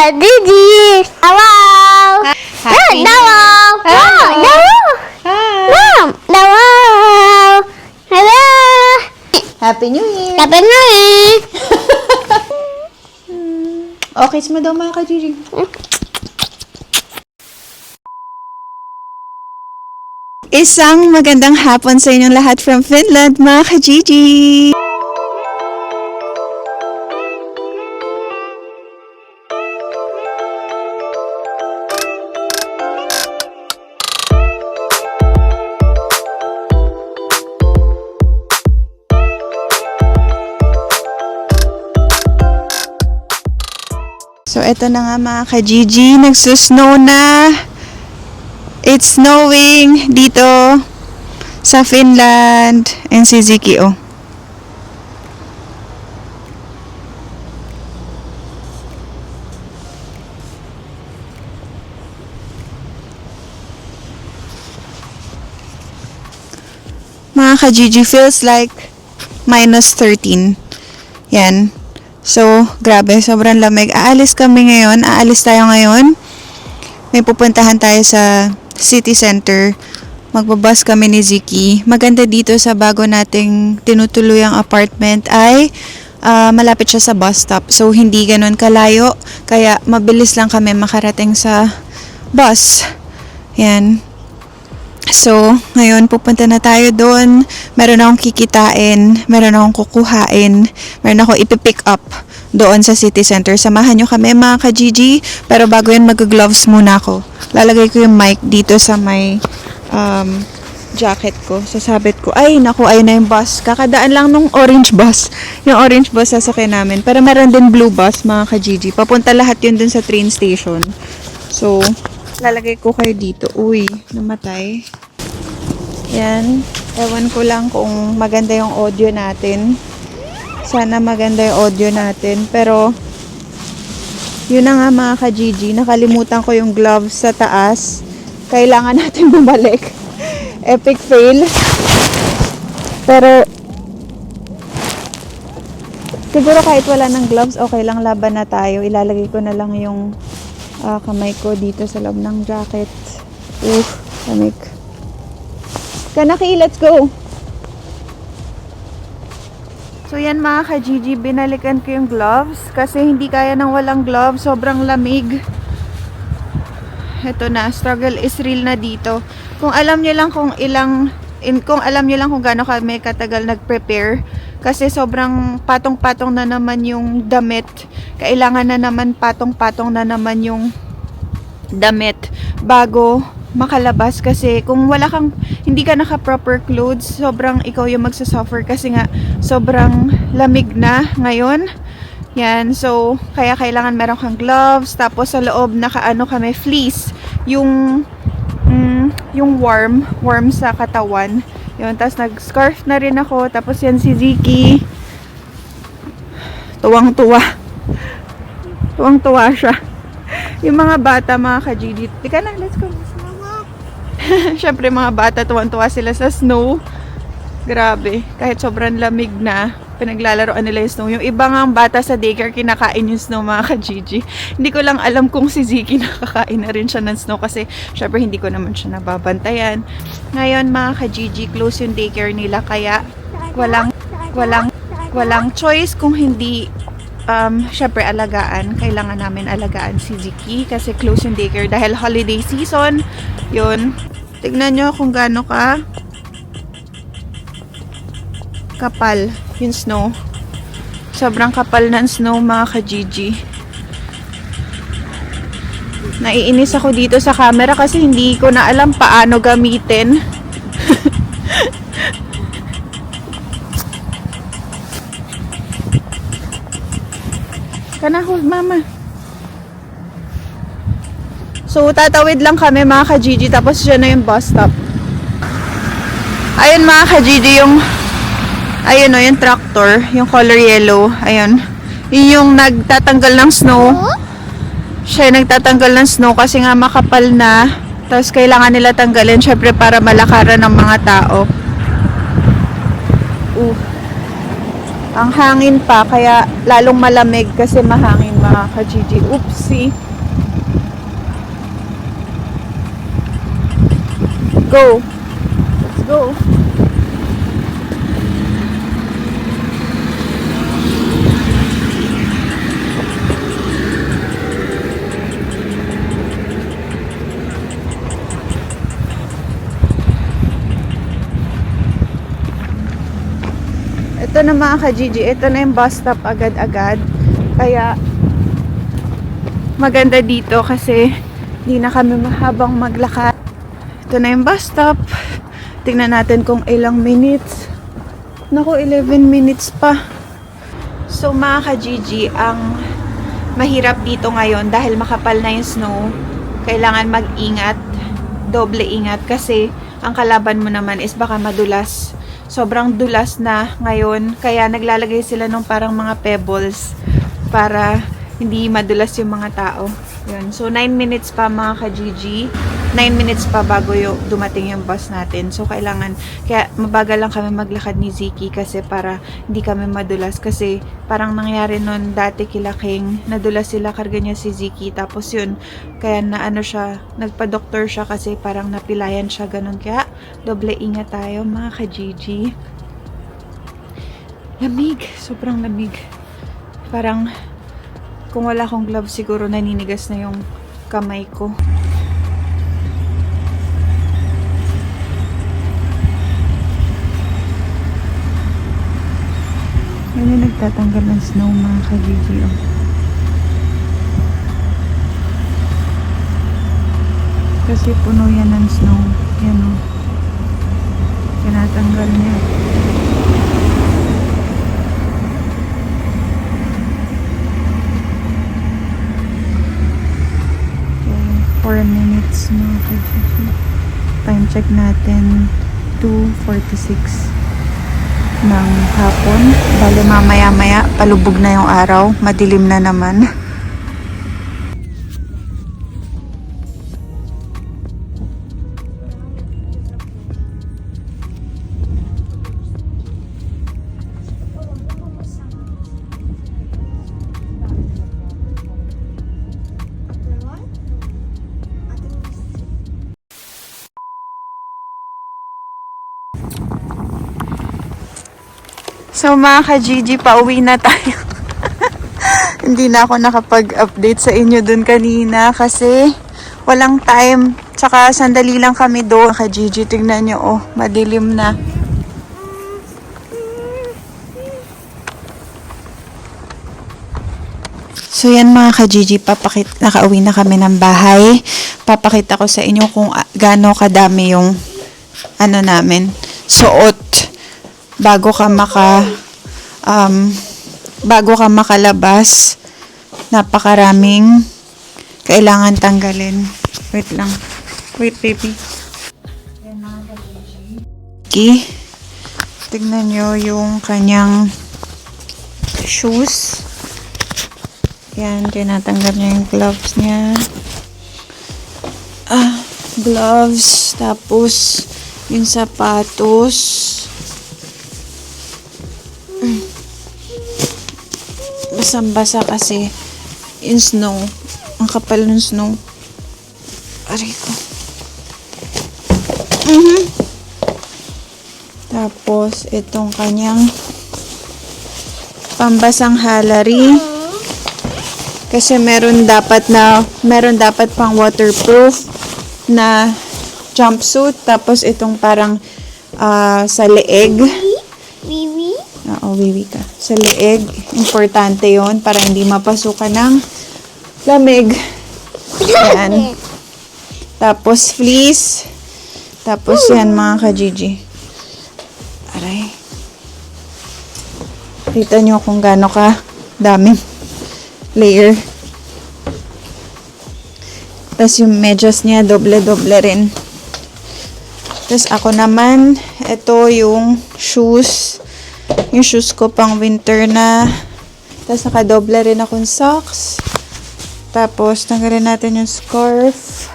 Gigi! Hello! Happy Hello! Hello! Mom! Hello! Hello! Happy New Year! Happy New Year! Okay, mo daw mga ka-Gigi. Isang magandang hapon sa inyong lahat from Finland, mga ka-Gigi! So, eto na nga mga ka-Gigi, nagsusnow na. It's snowing dito sa Finland and Suzuki, oh. Mga ka-Gigi, feels like minus 13. Yan. So, grabe, sobrang lamig. Aalis tayo ngayon. May pupuntahan tayo sa city center. Magbabas kami ni Ziki. Maganda dito sa bago nating tinutuluyang apartment ay malapit siya sa bus stop. So, hindi ganun kalayo. Kaya, mabilis lang kami makarating sa bus. Yan. So, ngayon pupunta na tayo doon. Meron akong kikitain, meron akong kukuhain, meron akong ipipick up doon sa city center. Samahan nyo kami mga ka-Gigi. Pero bago yan, mag-gloves muna ako. Lalagay ko yung mic dito sa may jacket ko. Sasabit ko. Ay, naku, ayun na yung bus. Kakadaan lang nung orange bus. Yung orange bus sasakay namin. Pero meron din blue bus mga ka-Gigi. Papunta lahat yun dun sa train station. So, lalagay ko kayo dito. Uy, namatay. Yan. Ewan ko lang kung maganda yung audio natin. Sana maganda yung audio natin. Pero, yun na nga mga ka-Gigi. Nakalimutan ko yung gloves sa taas. Kailangan natin bumalik. Epic fail. Pero, siguro kahit wala ng gloves, okay lang, laban na tayo. Ilalagay ko na lang yung kamay ko dito sa loob ng jacket. Lamig. Kanaki, let's go! So yan mga ka-Gigi, binalikan ko yung gloves kasi hindi kaya ng walang gloves, sobrang lamig. Ito na, struggle is real na dito. Kung alam niyo lang kung gaano kami katagal nag-prepare, kasi sobrang patong-patong na naman yung damit. Kailangan na naman patong-patong na naman yung damit bago makalabas, kasi kung hindi ka naka-proper clothes, sobrang ikaw yung magsasuffer kasi nga sobrang lamig na ngayon. Yan, so kaya kailangan meron kang gloves, tapos sa loob nakaano kami fleece, yung warm sa katawan. Yun, tapos nag-scarf na rin ako, tapos yan si Ziki. Tuwang-tuwa siya. Yung mga bata, mga ka-Gigi, tika na, let's go. Syempre mga bata, tuwan-tuwa sila sa snow. Grabe, kahit sobrang lamig na, pinaglalaroan nila yung snow. Yung iba nga bata sa daycare, kinakain yung snow mga ka-Gigi. Hindi ko lang alam kung si Ziki nakakain na rin siya ng snow kasi syempre hindi ko naman siya nababantayan. Ngayon mga ka-Gigi, close yung daycare nila, kaya walang choice kung hindi syempre alagaan. Kailangan namin alagaan si Ziki kasi close yung daycare dahil holiday season. Yun, tignan nyo kung gaano kapal yung snow. Sobrang kapal ng snow mga ka-Gigi. Naiinis ako dito sa camera kasi hindi ko na alam paano gamitin. Kana, hold mama. So, tatawid lang kami mga ka-Gigi, tapos dyan na yung bus stop. Ayun mga ka-Gigi, ayun o, yung tractor, yung color yellow, ayun. Yun yung nagtatanggal ng snow. Siya yung nagtatanggal ng snow kasi nga makapal na. Tapos kailangan nila tanggalin, syempre para malakaran ng mga tao. Ang hangin pa, kaya lalong malamig kasi mahangin mga ka-Gigi. Oopsie. Go. Let's go. Ito na mga ka-Gigi, ito na yung bus stop agad-agad. Kaya maganda dito kasi hindi na kami mahabang maglakad. Ito na yung bus stop. Tingnan natin kung ilang minutes. Naku, 11 minutes pa. So mga ka-Gigi, ang mahirap dito ngayon dahil makapal na yung snow. Kailangan mag-ingat, doble ingat kasi ang kalaban mo naman is baka madulas. Sobrang dulas na ngayon, kaya naglalagay sila ng parang mga pebbles para hindi madulas yung mga tao. Yun. So 9 minutes pa mga ka-Gigi. 9 minutes pa bago dumating yung bus natin. So kaya mabagal lang kami maglakad ni Ziki kasi para hindi kami madulas. Kasi parang nangyari nun dati kila King, nadulas sila, karga niya si Ziki. Tapos yun, kaya nagpa-doktor siya kasi parang napilayan siya, ganun. Kaya doble ingat tayo mga ka-Gigi. Lamig, sobrang lamig. Parang kung wala akong gloves siguro naninigas na yung kamay ko. Yan yung nagtatanggal ng snow mga ka-Gigi. Oh. Kasi puno yan ng snow. Yan o. Tinatanggal niya. Okay, 4 minutes mga ka-Gigi. Time check natin 2:46 ng hapon. Bale mamaya-maya palubog na yung araw, madilim na naman. So mga ka-Gigi, pauwi na tayo. Hindi na ako nakapag-update sa inyo dun kanina kasi walang time. Tsaka sandali lang kami doon. Ka-Gigi, tingnan nyo, oh, madilim na. So yan mga ka-Gigi, nakauwi na kami ng bahay. Papakita ko sa inyo kung gaano kadami yung namin, suot. Bago ka makalabas, napakaraming kailangan tanggalin. Wait lang. Wait, baby. Okay. Tignan nyo yung kanyang shoes. Yan, tinatanggal niya yung gloves niya. Gloves. Tapos, yung sapatos. Basang-basa kasi yung snow. Ang kapal ng snow. Aray ko. Tapos, itong kanyang pambasang halari. Kasi meron dapat pang waterproof na jumpsuit. Tapos, itong parang sa leeg. Wiwi? Oo, wiwi ka. Sa leeg, importante yon para hindi mapasukan ng lamig. Yan. Tapos fleece. Tapos yan mga ka-Gigi. Aray. Kita nyo kung gaano ka daming layer. Tapos yung medyas niya, doble-doble rin. Tapos ako naman, ito yung shoes. Yung shoes ko pang winter na. Tapos nakadoble rin akong socks. Tapos tanggalin natin yung scarf.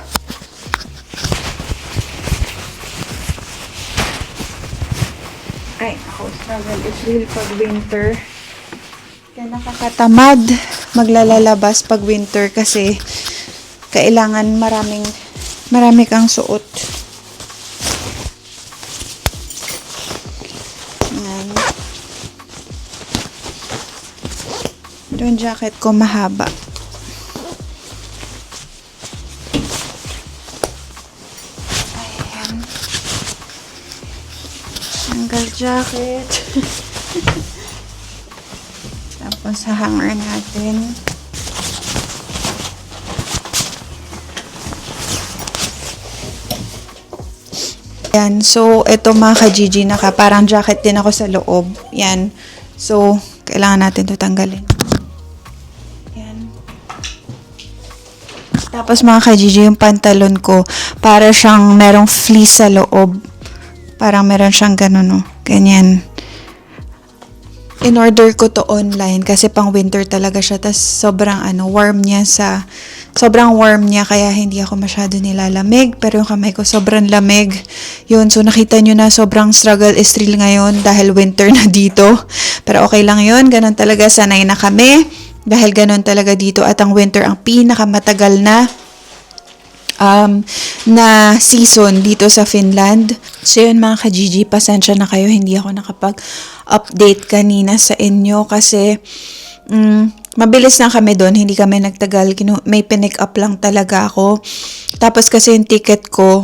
Ay, ako. struggle is real pag winter. Kaya nakakatamad maglalabas pag winter kasi kailangan marami kang suot. Yan. Yung jacket ko mahaba. Ayan. Tanggal jacket. Tapos sa hanger natin. Yan. So, ito mga ka-Gigi, parang jacket din ako sa loob. Yan. So, kailangan natin ito tanggalin. Yan. Tapos mga ka-Gigi, yung pantalon ko, para siyang merong fleece sa loob. Parang meron siyang ganun, no? Ganyan. In-order ko to online kasi pang winter talaga siya. Tas sobrang warm niya kaya hindi ako masyado nilalamig. Pero yung kamay ko sobrang lamig. Yun, so nakita nyo na sobrang struggle is real ngayon dahil winter na dito. Pero okay lang yun, ganun talaga, sanay na kami. Dahil ganun talaga dito at ang winter ang pinakamatagal na season dito sa Finland. So yun mga ka-Gigi, pasensya na kayo, hindi ako nakapag-update kanina sa inyo kasi mabilis na kami doon, hindi kami nagtagal, may pinick up lang talaga ako. Tapos kasi yung ticket ko,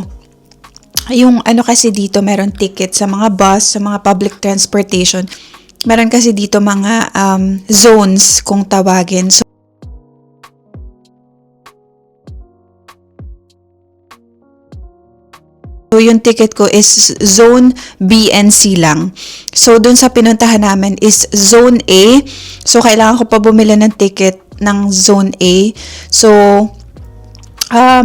yung kasi dito, meron ticket sa mga bus, sa mga public transportation. Meron kasi dito mga zones kung tawagin. So, yung ticket ko is Zone B and C lang. So, dun sa pinuntahan namin is Zone A. So, kailangan ko pa bumili ng ticket ng Zone A. So,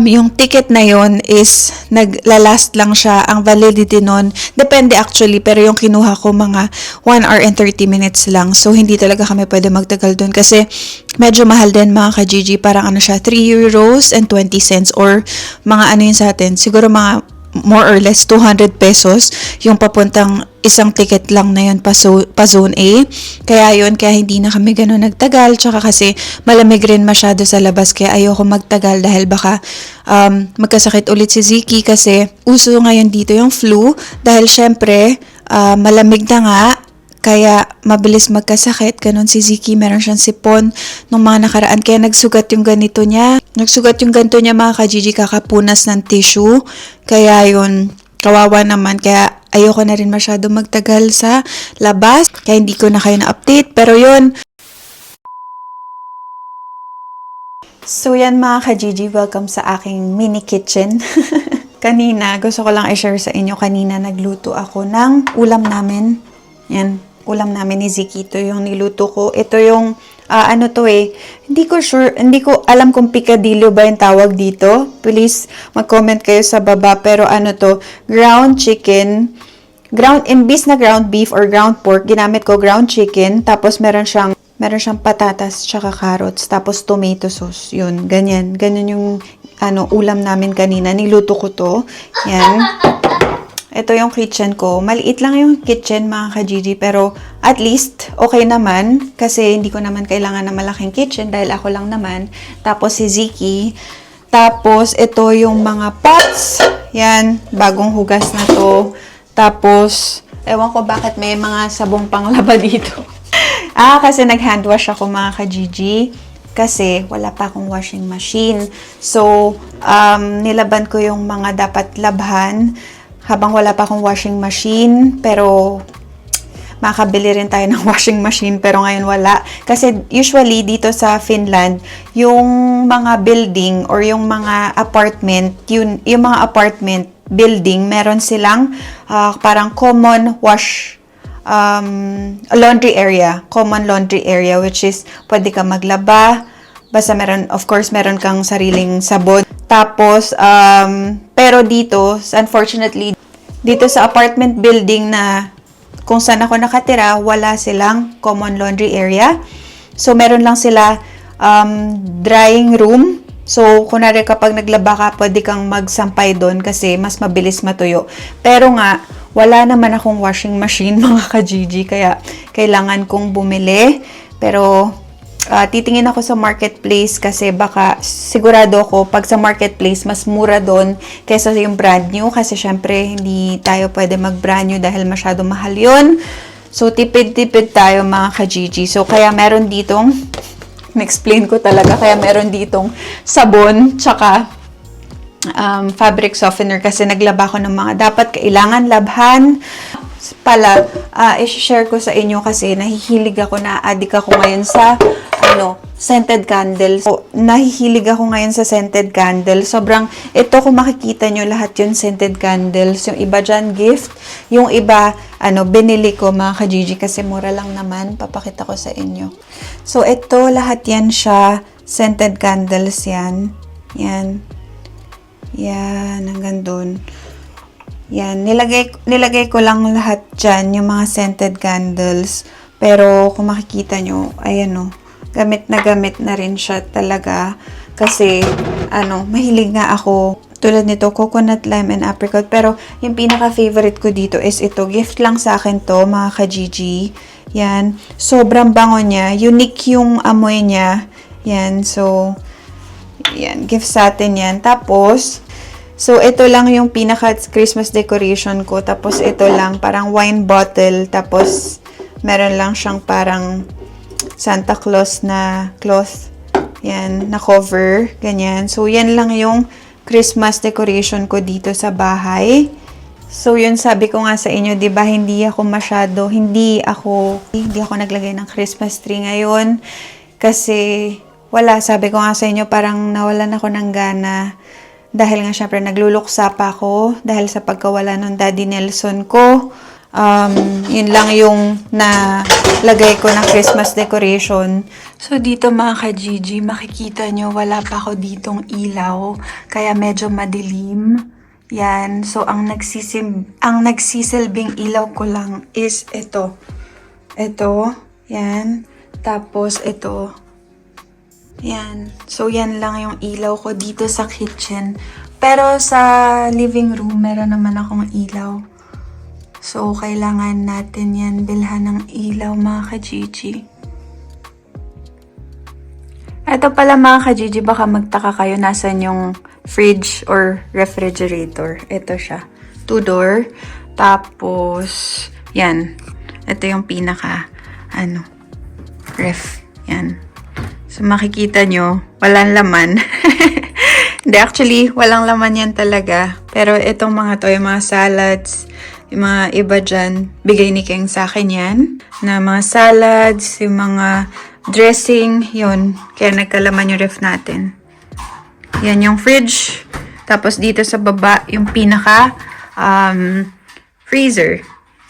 yung ticket na yon is naglalast lang siya. Ang validity nun, depende actually, pero yung kinuha ko mga 1 hour and 30 minutes lang. So, hindi talaga kami pwede magtagal dun kasi medyo mahal din mga ka-Gigi. Parang siya, 3 euros and 20 cents or mga yun sa atin. Siguro mga more or less 200 pesos yung papuntang isang ticket lang na yun pa Zone A. Kaya hindi na kami ganun nagtagal. Tsaka kasi malamig rin masyado sa labas kaya ayoko magtagal dahil baka magkasakit ulit si Ziki kasi uso ngayon dito yung flu dahil syempre malamig na nga. Kaya mabilis magkasakit. Ganun si Ziki, meron siyang sipon nung mga nakaraan. Kaya nagsugat yung ganito niya. Nagsugat yung ganito niya mga ka-Gigi, kakapunas ng tissue. Kaya yun, kawawa naman. Kaya ayoko na rin masyado magtagal sa labas. Kaya hindi ko na kayo na-update. Pero yun. So yan mga ka-Gigi, welcome sa aking mini kitchen. Kanina, gusto ko lang i-share sa inyo. Kanina nagluto ako ng ulam namin. Yan. Ulam namin ni Ziki. Ito yung niluto ko. Ito yung, hindi ko alam kung picadillo ba yung tawag dito. Please, mag-comment kayo sa baba. Pero ground chicken, imbis na ground beef or ground pork, ginamit ko ground chicken. Tapos meron siyang patatas, tsaka carrots, tapos tomato sauce. Yun, ganyan. Ganyan yung, ulam namin kanina. Niluto ko to. Yan. Ito yung kitchen ko. Maliit lang yung kitchen mga ka-Gigi, pero at least okay naman kasi hindi ko naman kailangan ng malaking kitchen dahil ako lang naman. Tapos si Ziki. Tapos ito yung mga pots. Yan, bagong hugas na to. Tapos, ewan ko bakit may mga sabong panglaba dito. Kasi nag-hand wash ako mga ka-Gigi. Kasi wala pa akong washing machine. So, nilaban ko yung mga dapat labhan habang wala pa akong washing machine, pero makabili rin tayo ng washing machine, pero ngayon wala. Kasi usually dito sa Finland, yung mga building or yung mga apartment, yung mga apartment building, meron silang parang common laundry area, which is pwede ka maglaba, basta of course, meron kang sariling sabon. Tapos, pero dito, unfortunately, dito sa apartment building na kung saan ako nakatira, wala silang common laundry area. So, meron lang sila drying room. So, kunwari kapag naglaba ka, pwede kang magsampay doon kasi mas mabilis matuyo. Pero nga, wala naman akong washing machine mga ka-Gigi, kaya kailangan kong bumili. Pero titingin ako sa marketplace kasi baka sigurado ako pag sa marketplace mas mura doon kaysa yung brand new, kasi syempre hindi tayo pwede mag brand new dahil masyado mahal yun. So tipid-tipid tayo mga ka-Gigi. So kaya meron ditong na-explain ko talaga, kaya meron ditong sabon tsaka fabric softener kasi naglaba ko ng mga dapat kailangan labhan pala. I-share ko sa inyo kasi nahihilig ako, na-addict ako ngayon sa scented candles. So, nahihilig ako ngayon sa scented candles. Sobrang, ito kung makikita nyo lahat yun, scented candles. Yung iba dyan, gift. Yung iba, binili ko mga ka-Gigi kasi mura lang naman. Papakita ko sa inyo. So, ito, lahat yan siya. Scented candles yan. Yan. Yan, hanggang dun. Yan, nilagay ko lang lahat dyan, yung mga scented candles. Pero, kung makikita nyo, ayan gamit na rin siya talaga. Kasi, mahilig nga ako. Tulad nito, coconut, lime, and apricot. Pero, yung pinaka-favorite ko dito is ito. Gift lang sa akin to, mga ka-Gigi. Yan. Sobrang bango niya. Unique yung amoy niya. Yan. So, yan. Gift sa atin yan. Tapos, so, ito lang yung pinaka-Christmas decoration ko. Tapos, ito lang. Parang wine bottle. Tapos, meron lang siyang parang Santa Claus na cloth. Yan. Na cover. Ganyan. So, yan lang yung Christmas decoration ko dito sa bahay. So, yun sabi ko nga sa inyo, 'di ba, hindi ako naglagay ng Christmas tree ngayon kasi sabi ko nga sa inyo, parang nawalan ako ng gana dahil nga syempre nagluluksa pa ako dahil sa pagkawala ng Daddy Nelson ko. Yun lang yung nalagay ko na Christmas decoration. So, dito mga ka-Gigi, makikita nyo, wala pa ako ditong ilaw. Kaya medyo madilim. Yan. So, ang nagsisilbing ilaw ko lang is ito. Ito. Yan. Tapos, ito. Yan. So, yan lang yung ilaw ko dito sa kitchen. Pero, sa living room, meron naman akong ilaw. So, kailangan natin yan bilhan ng ilaw, mga ka-Gigi. Ito pala mga ka-Gigi, baka magtaka kayo nasan yung fridge or refrigerator. Ito siya. 2-door. Tapos, yan. Ito yung pinaka, ref. Yan. So, makikita nyo, walang laman. Hindi, actually, walang laman yan talaga. Pero itong mga to, yung mga salads, yung mga iba dyan, bigay ni Keng sa akin yan. Na mga salads, yung mga dressing, yun. Kaya nagkalaman yung ref natin. Yan yung fridge. Tapos dito sa baba, yung pinaka freezer.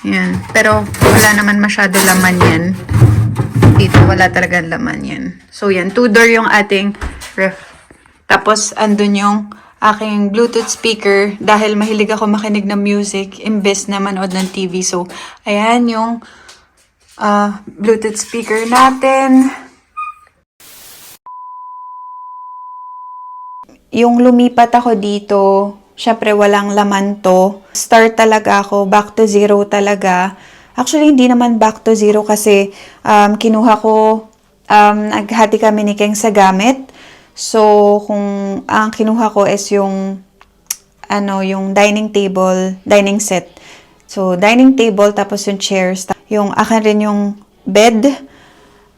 Yan. Pero wala naman masyado laman yan. Dito wala talagang laman yan. So yan, 2-door yung ating ref. Tapos andun yung aking Bluetooth speaker dahil mahilig ako makinig ng music imbes na manood ng TV. So, ayan yung Bluetooth speaker natin. Yung lumipat ako dito, syempre walang laman to. Start talaga ako, back to zero talaga. Actually, hindi naman back to zero kasi kinuha ko, naghati kami ni Keng sa gamit. So, kung ang kinuha ko is yung dining table, dining set. So, dining table, tapos yung chairs. Yung akin rin yung bed.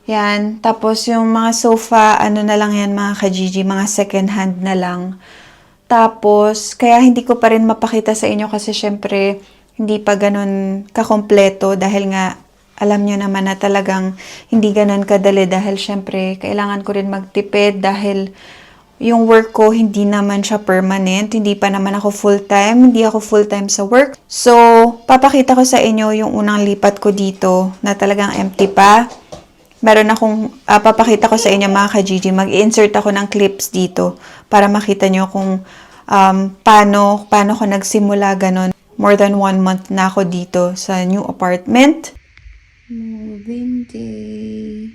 Yan. Tapos yung mga sofa, na lang yan mga ka-Gigi, mga second hand na lang. Tapos, kaya hindi ko pa rin mapakita sa inyo kasi syempre, hindi pa ganun kakompleto dahil nga, alam nyo naman na talagang hindi ganun kadali dahil syempre, kailangan ko rin magtipid dahil yung work ko, hindi naman siya permanent. Hindi pa naman ako full-time. Hindi ako full-time sa work. So, papakita ko sa inyo yung unang lipat ko dito na talagang empty pa. Meron akong, papakita ko sa inyo mga ka-Gigi. Mag-insert ako ng clips dito para makita nyo kung paano ko nagsimula ganun. More than 1 month na ako dito sa new apartment. Moving day.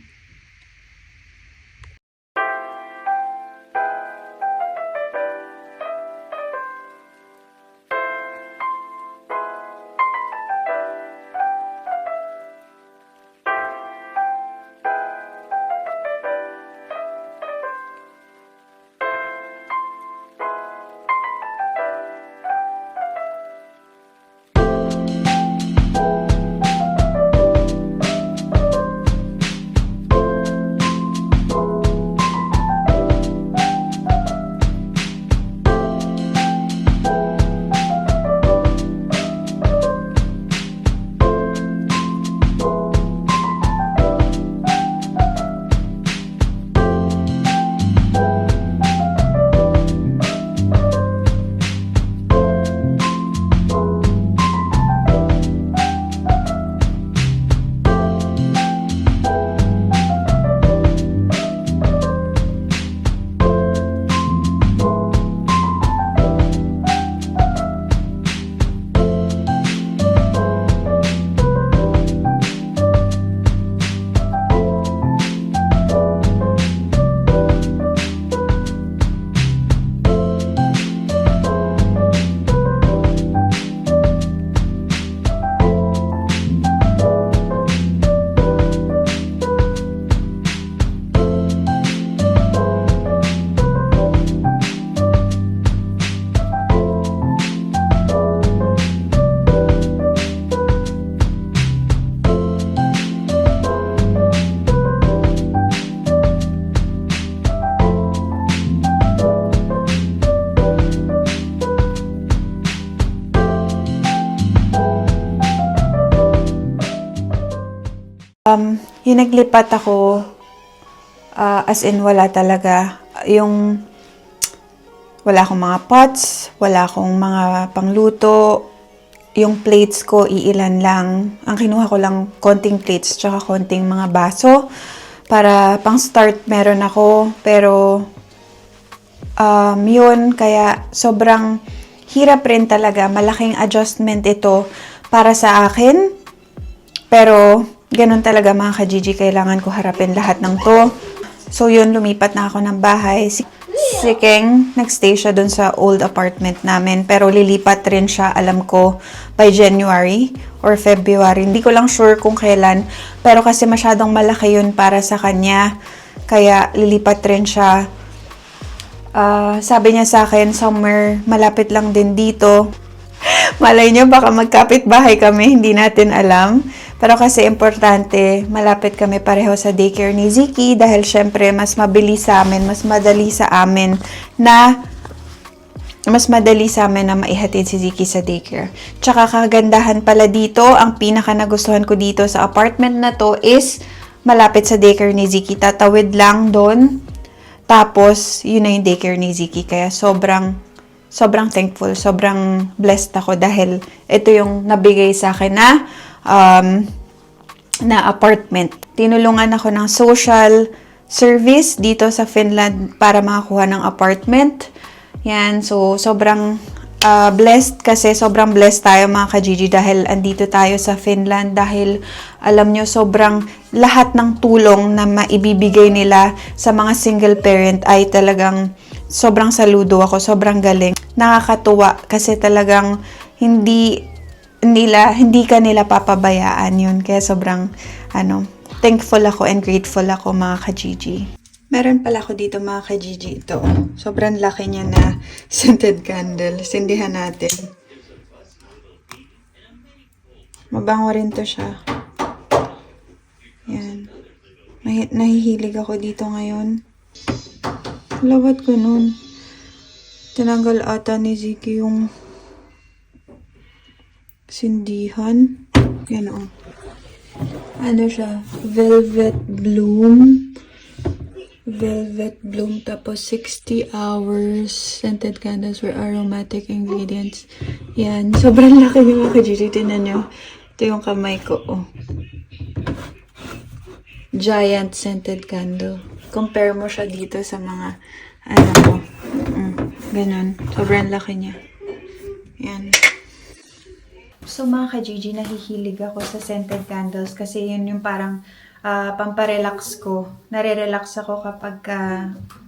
yung naglipat ako, as in wala talaga. Wala akong mga pots, wala akong mga pangluto, yung plates ko, iilan lang. Ang kinuha ko lang, konting plates, tsaka konting mga baso. Para pang start, meron ako. Pero, yun, kaya sobrang hirap rin talaga. Malaking adjustment ito para sa akin. Pero, ganun talaga mga ka-Gigi, kailangan ko harapin lahat ng to. So, yun, lumipat na ako ng bahay. Si Keng, nagstay siya dun sa old apartment namin. Pero lilipat rin siya, alam ko, by January or February. Hindi ko lang sure kung kailan. Pero kasi masyadong malaki yun para sa kanya. Kaya lilipat rin siya. Sabi niya sa akin, somewhere malapit lang din dito. Malay niyo, baka magkapit bahay kami, hindi natin alam. Pero kasi importante, malapit kami pareho sa daycare ni Ziki dahil syempre mas mabilis sa amin, mas madali sa amin na maihatid si Ziki sa daycare. Tsaka kagandahan pala dito, ang pinaka nagustuhan ko dito sa apartment na to is malapit sa daycare ni Ziki. Tatawid lang doon. Tapos, yun na yung daycare ni Ziki. Kaya sobrang thankful, sobrang blessed ako dahil ito yung nabigay sa akin na apartment. Tinulungan ako ng social service dito sa Finland para makakuha ng apartment. Yan, so sobrang blessed kasi sobrang blessed tayo mga ka-Gigi dahil andito tayo sa Finland dahil alam nyo sobrang lahat ng tulong na maibibigay nila sa mga single parent ay talagang sobrang saludo ako, sobrang galing. Nakakatuwa kasi talagang hindi ka nila papabayaan yun. Kaya sobrang thankful ako and grateful ako mga ka-Gigi. Meron pala ako dito mga ka-Gigi ito. Sobrang laki niya na scented candle. Sindihan natin. Mabango rin to siya. Yan. Nahihilig ako dito ngayon. Lawat ko nun. Tinanggal ata ni Ziki yung sindihan. Yan o. Ano siya? Velvet bloom. Tapos 60 hours scented candles with aromatic ingredients. Yan. Sobrang laki yung mga ka-Gigi. Tingnan nyo. Ito yung kamay ko. Oh. Giant scented candle. Compare mo siya dito sa mga ganun. Sobrang laki niya. Yan. So mga ka-Gigi, nahihilig ako sa scented candles kasi yun yung parang pamparelax ko. Nare-relax ako kapag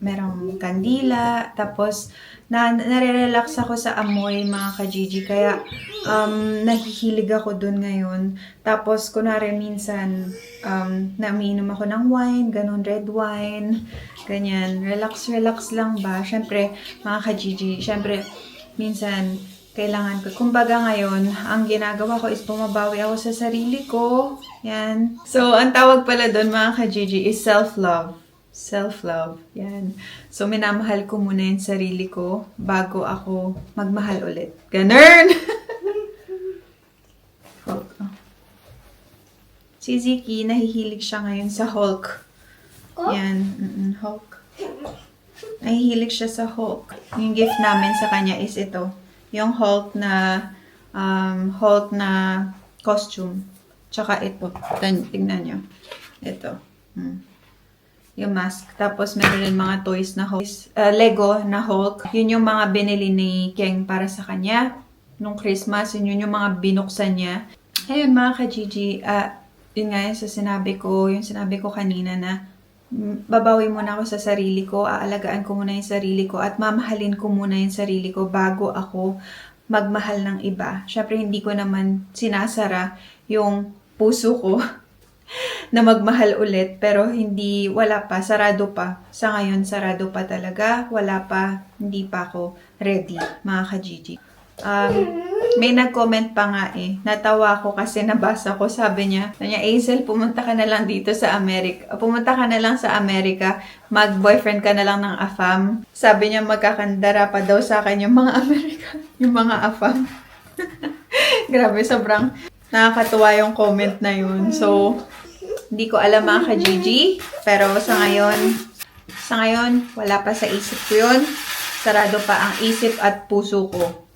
merong kandila. Tapos, nare-relax ako sa amoy mga ka-Gigi. Kaya, nahihilig ako dun ngayon. Tapos, kunwari minsan, namiinom ako ng wine, ganun, red wine, ganyan. Relax lang ba? Syempre, mga ka-Gigi, syempre, minsan, kailangan ko. Kumbaga ngayon, ang ginagawa ko is bumabawi ako sa sarili ko. Yan. So, ang tawag pala doon mga ka-Gigi is self-love. Self-love. Yan. So, minamahal ko muna yung sarili ko bago ako magmahal ulit. Ganun! Hulk. Si Ziki, nahihilig siya ngayon sa Hulk. Yan. Hulk. Nahihilig siya sa Hulk. Yung gift namin sa kanya is ito. Yung Hulk na costume. Tsaka ito. Tingnan nyo. Ito. Yung mask. Tapos meron din mga toys na Hulk. Lego na Hulk. Yun yung mga binili ni Keng para sa kanya. Nung Christmas, yun yung mga binuksan niya. Ayun mga ka-Gigi, yun nga yung sinabi ko kanina na babawi muna ako sa sarili ko, aalagaan ko muna yung sarili ko, at mamahalin ko muna yung sarili ko bago ako magmahal ng iba. Syempre, hindi ko naman sinasara yung puso ko na magmahal ulit, pero wala pa, sarado pa. Sa ngayon, sarado pa talaga, hindi pa ako ready, mga ka-Gigi. May nag-comment pa nga natawa ko kasi nabasa ko, sabi niya, Hazel, pumunta ka na lang dito sa Amerika. Pumunta ka na lang sa Amerika, mag-boyfriend ka na lang ng AFAM. Sabi niya, magkakandara pa daw sa akin yung mga Amerika, yung mga AFAM. Grabe, sobrang nakakatuwa yung comment na yun. So, Hindi ko alam mga ka-Gigi. Pero sa ngayon, wala pa sa isip ko yun. Sarado pa ang isip at puso ko.